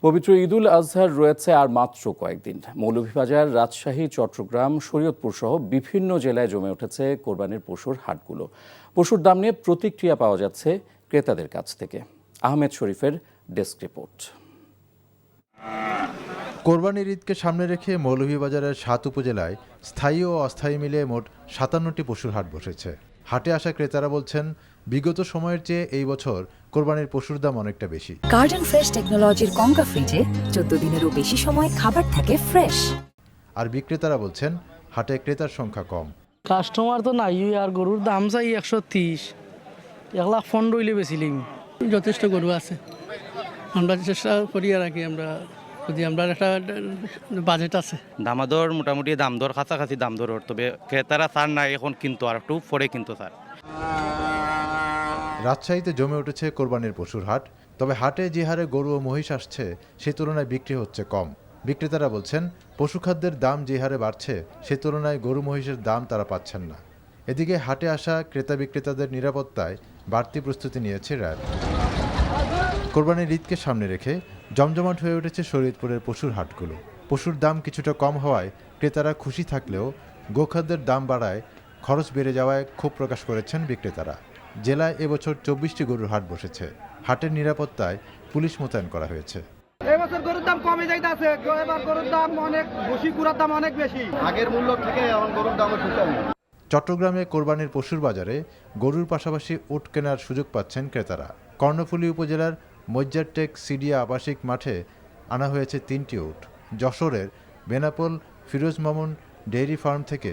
পবিত্র ঈদুল আজহার রয়েছে আর মাত্র কয়েকদিন। মৌলভীবাজার, রাজশাহী, চট্টগ্রাম, শরীয়তপুর সহ বিভিন্ন জেলায় জমে উঠেছে কোরবানির পশুর হাটগুলো। পশুর দাম নিয়ে প্রতিক্রিয়া পাওয়া যাচ্ছে ক্রেতাদের কাছ থেকে। আহমেদ শরীফের ডেস্ক রিপোর্ট। কোরবানির ঈদকে সামনে রেখে মৌলভীবাজারের ৭ উপজেলায় স্থায়ী ও অস্থায়ী মিলে মোট ৫৭টি পশুর হাট বসেছে। হাটে আসা ক্রেতারা বলছেন, বিগত সময়ের চেয়ে এই বছর কোরবানির পশুর দাম অনেকটা বেশি। গার্ডেন ফ্রেশ টেকনোলজির কঙ্কা ফ্রিজে ১৪ দিনেরও বেশি সময় খাবার থাকে ফ্রেশ। আর বিক্রেতারা বলছেন, হাটে ক্রেতার সংখ্যা কম। কাস্টমার তো নাই, আর গরুর দাম চাই ১৩০, ১,১৫,০০০ হইলে বেচিলিম। যথেষ্ট গরু আছে, আমরা চেষ্টা করি আর কি, আমরা একটা বাজেট আছে। দামাদর মোটামুটি দাম দর কাছাকাছি দাম দর, তবে ক্রেতারা ছাড় নাই এখন, কিন্তু আর একটু পরে কিন্তু স্যার। রাজশাহীতে জমে উঠেছে কোরবানির পশুর হাট, তবে হাটে যে হারে গরু ও মহিষ আসছে সে তুলনায় বিক্রি হচ্ছে কম। বিক্রেতারা বলছেন, পশুখাদ্যের দাম যে হারে বাড়ছে সে তুলনায় গরু মহিষের দাম তারা পাচ্ছেন না। এদিকে হাটে আসা ক্রেতা বিক্রেতাদের নিরাপত্তায় বাড়তি প্রস্তুতি নিয়েছে র্যাব। কোরবানির ঈদকে সামনে রেখে জমজমাট হয়ে উঠেছে শরীয়তপুরের পশুর হাটগুলো। পশুর দাম কিছুটা কম হওয়ায় ক্রেতারা খুশি থাকলেও গোখাদ্যের দাম বাড়ায় খরচ বেড়ে যাওয়ায় ক্ষোভ প্রকাশ করেছেন বিক্রেতারা। জেলায় এবছর ২৪টি গরুর হাট বসেছে। হাটের নিরাপত্তায় পুলিশ মোতায়েন করা হয়েছে। এবছর গরুর দাম কমে যাইতেছে, এবার গরুর দাম অনেক বেশি, গুড়ার দাম অনেক বেশি, আগের মূল্য থেকে এখন গরুর দাম একটু কম। চট্টগ্রামে কোরবানির পশুর বাজারে গরুর পাশাপাশি উট কেনার সুযোগ পাচ্ছেন ক্রেতারা। কর্ণফুলী উপজেলার মজ্জারটেক সিডিয়া আবাসিক মাঠে আনা হয়েছে ৩টি উট। যশোরের বেনাপোল ফিরোজ মামুন ডেইরি ফার্ম থেকে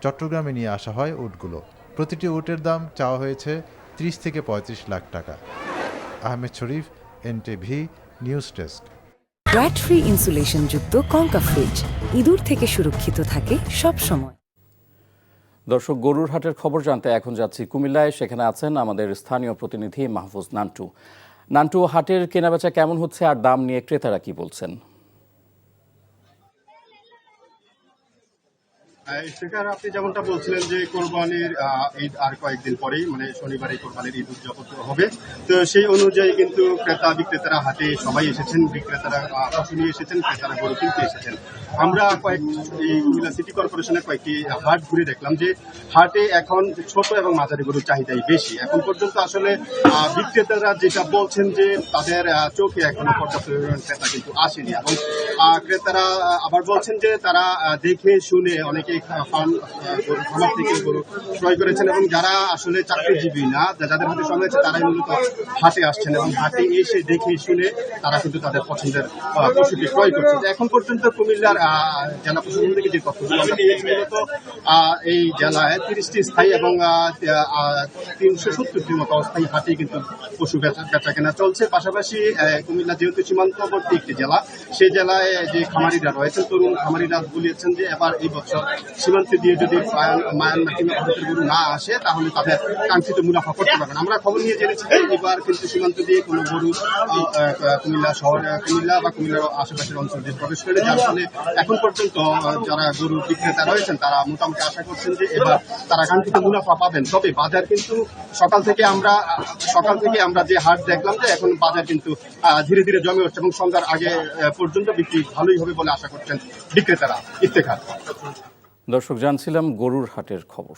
চট্টগ্রামে নিয়ে আসা হয় উটগুলো। প্রতিটি উটের দাম চাওয়া হয়েছে ৩০ থেকে ৩৫ লাখ টাকা। Ahmed Sharif, NTV news desk. ব্র্যাড ফ্রি ইনসুলেশন যুক্ত কঙ্কা ফ্রিজ ইঁদুর থেকে সুরক্ষিত থাকে সব সময়। দর্শক, গরুর হাটের খবর জানতে এখন যাচ্ছি কুমিল্লায়। সেখানে আছেন আমাদের স্থানীয় প্রতিনিধি মাহফুজ নান্টু। নান্টু, হাটের কেনাবেচা কেমন হচ্ছে আর দাম নিয়ে ক্রেতারা কি বলছেন? সেখানে আপনি যেমনটা বলছিলেন যে কোরবানির ঈদ আর কয়েকদিন পরেই, মানে শনিবারে কোরবানির ঈদ উদযাপন হবে, তো সেই অনুযায়ী কিন্তু ক্রেতা বিক্রেতারা হাটে সবাই এসেছেন। বিক্রেতারা পশু নিয়ে এসেছেন, ক্রেতারা গরু কিনতে এসেছেন। আমরা এই কুমিল্লা সিটি কর্পোরেশনের কয়েকটি হাট ঘুরে দেখলাম যে হাটে এখন ছোট এবং মাঝারি গরুর চাহিদাই বেশি। এখন পর্যন্ত আসলে বিক্রেতারা যেটা বলছেন যে তাদের চোখে এখনো পর্যাপ্ত ক্রেতা কিন্তু আসেনি, এবং ক্রেতারা আবার বলছেন যে তারা দেখে শুনে অনেকে খামার থেকে গরু ক্রয় করেছেন, এবং যারা আসলে চাকরিজীবী না, যাদের হাতে সময় আছে, তারাই মূলত হাটে আসছেন এবং হাটে এসে দেখে শুনে তারা কিন্তু তাদের পছন্দের পশুটি ক্রয় করছে। এখন পর্যন্ত কুমিল্লার জেলা প্রশাসন থেকে যে তথ্যগুলো আমরা পেয়েছি, মূলত এই জেলায় 30টি স্থায়ী এবং 370টির মতো অস্থায়ী হাটে কিন্তু পশু বেচা কেনা চলছে। পাশাপাশি কুমিল্লা যেহেতু সীমান্তবর্তী একটি জেলা, সেই জেলায় যে খামারিরা রয়েছেন, তরুণ খামারিরা বলিয়েছেন যে এবার এই বছর সীমান্তে দিয়ে যদি মায়ানমার কিংবা ভারতের গরু না আসে, তাহলে তাদের কাঙ্ক্ষিত মুনাফা করতে পারবেন। আমরা খবর নিয়ে জেনেছি যে এবার কিন্তু সীমান্ত দিয়ে কোনো গরু কুমিল্লা শহরে, কুমিল্লা বা কুমিল্লার আশেপাশের অঞ্চল দিয়ে প্রবেশ করে, যার ফলে এখন পর্যন্ত যারা গরু বিক্রেতা রয়েছেন তারা মোটামুটি আশা করছেন যে এবার তারা কাঙ্ক্ষিত মুনাফা পাবেন। তবে বাজার কিন্তু সকাল থেকে আমরা যে হাট দেখলাম যে এখন বাজার কিন্তু ধীরে ধীরে জমে উঠছে, এবং সন্ধ্যার আগে পর্যন্ত বিক্রি ভালোই হবে বলে আশা করছেন বিক্রেতারা। ইফতেখার। দর্শক, জানছিলাম গরুর হাটের খবর।